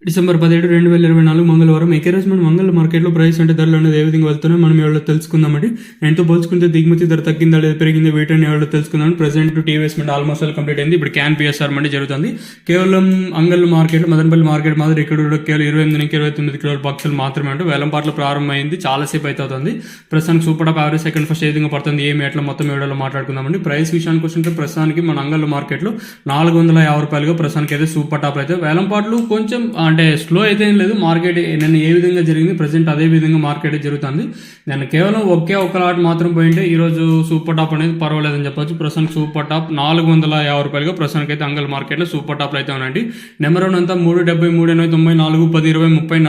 December 17, 2024 మంగళవారం రోజు మన మంగళ మార్కెట్లో ప్రైస్ అంటే ధరలు అనేది ఏ విధంగా వెళ్తున్నాయి మనం ఎవరో తెలుసుకుందామండి. ఎంతో పోల్చుకుంటే దిగుమతి ధర తగ్గిందా లేదా పెరిగిందా వీటిని ఎవరో తెలుసుకుందాం. ప్రెసెంట్ టీవీఎస్మెంట్ ఆల్మోస్ట్ ఆల్ కంప్లీట్ అయింది. ఇప్పుడు క్యాన్ పిఎస్ఆర్ మండి జరుగుతుంది. కేవలం అంగల్ మార్కెట్ మదనపల్లి మార్కెట్ మాత్రం ఇక్కడ కూడా కేవలం 28 నుంచి 29 కిలోల పక్షులు మాత్రమే అంటే వేలంపాట్లు ప్రారంభమైంది. చాలాసేపు అయితే అవుతుంది. ప్రస్తుతానికి super top average second first ఏ విధంగా పడుతుంది ఏమి ఎట్లా మొత్తం వీడియోలో మాట్లాడుకుందామండి. ప్రైస్ విషయానికి వస్తుంటే ప్రస్తుతానికి మన అంగల్ మార్కెట్లో 450 రూపాయలుగా ప్రస్తుతానికి అయితే సూపర్ టాప్ అయితే వేలంపాట్లు కొంచెం అంటే స్లో అయితే ఏం లేదు. మార్కెట్ నేను ఏ విధంగా జరిగింది ప్రజెంట్ అదే విధంగా మార్కెట్ జరుగుతుంది. నేను కేవలం ఒక లాట్ మాత్రం పోయింటే ఈరోజు సూపర్ టాప్ అనేది పర్వాలేదని చెప్పొచ్చు. ప్రస్తుతానికి సూపర్ టాప్ 450 రూపాయలుగా ప్రస్తుతానికి అయితే అంగల్ మార్కెట్లో సూపర్ టాప్లు అయితే ఉన్నాయండి. నెంబర్ 1 అంతా 370, 380, 94, 10, 20, 30,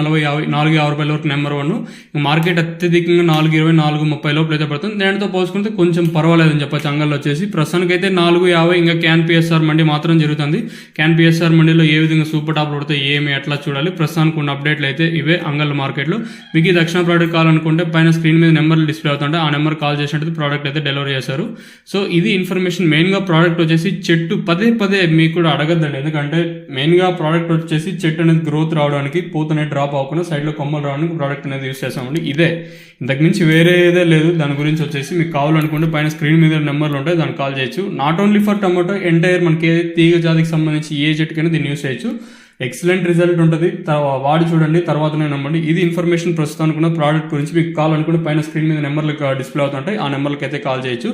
40, 50 రూపాయల వరకు నెంబర్ 1. మార్కెట్ అత్యధికంగా 420, 430 లోపల అయితే పడుతుంది. దానితో పోల్చుకుంటే కొంచెం పర్వాలేదని చెప్పొచ్చు. అంగల్లో వచ్చేసి ప్రస్తుతానికి అయితే 450 ఇంకా క్యాన్ పిఎస్ఆర్ మండి మాత్రం జరుగుతుంది. క్యాన్ పిఎస్ఆర్ మండిలో ఏ విధంగా సూపర్ టాప్లు పడితే ఏమి ఎట్లా చూడాలి. ప్రస్తుతానికి ఉన్న అప్డేట్లు అయితే ఇవే అంగల్ మార్కెట్లో. మీకు ఈ దక్షిణ ప్రోడక్ట్ కావాలనుకుంటే పైన స్క్రీన్ మీద నెంబర్లు డిస్ప్లే అవుతుంటే ఆ నెంబర్ కాల్ చేసినట్టు ప్రోడక్ట్ అయితే డెలివరీ చేశారు. సో ఇది ఇన్ఫర్మేషన్. మెయిన్గా ప్రోడక్ట్ వచ్చేసి చెట్టు పదే మీకు కూడా అడగద్దండి. ఎందుకంటే మెయిన్గా ప్రోడక్ట్ వచ్చేసి చెట్టు అనేది గ్రోత్ రావడానికి పూత అనేది డ్రాప్ అవ్వకుండా సైడ్లో కొమ్మలు రావడానికి ప్రోడక్ట్ అనేది యూస్ చేస్తామండి. ఇదే ఇంతకు మించి వేరే ఏదే లేదు. దాని గురించి వచ్చేసి మీకు కావాలనుకుంటే పైన స్క్రీన్ మీద నెంబర్లు ఉంటాయి, దాన్ని కాల్ చేయొచ్చు. Not only for tomato, entire మనకి తీగ జాతికి సంబంధించి ఏ చెట్టుకైనా దీన్ని యూస్ చేయొచ్చు. ఎక్సలెంట్ రిజల్ట్ ఉంటుంది. వాడి చూడండి, తర్వాతనే నమ్మండి. ఇది ఇన్ఫర్మేషన్. ప్రస్తుతానికి ఉన్న ప్రోడక్ట్ గురించి మీకు కావాలనుకుంటే పైన స్క్రీన్ మీద నెంబర్లు డిస్ప్లే అవుతుంటాయి, ఆ నెంబర్లకి అయితే కాల్ చేయొచ్చు.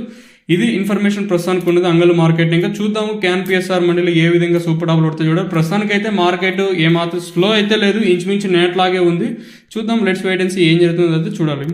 ఇది ఇన్ఫర్మేషన్ ప్రస్తుతానికి ఉన్నది అంగల్ మార్కెట్. ఇంకా చూద్దాము క్యాన్ పిఎస్ఆర్ మండలిలో ఏ విధంగా సూపర్ టాప్లు పడుతుంది చూడాలి. ప్రస్తుతానికి అయితే మార్కెట్ ఏమాత్రం స్లో అయితే లేదు, ఇంచుమించు నేట్లాగే ఉంది. చూద్దాం, లెట్స్ వెయిట్ అండ్ సీ ఏం జరుగుతుందో అయితే చూడాలి.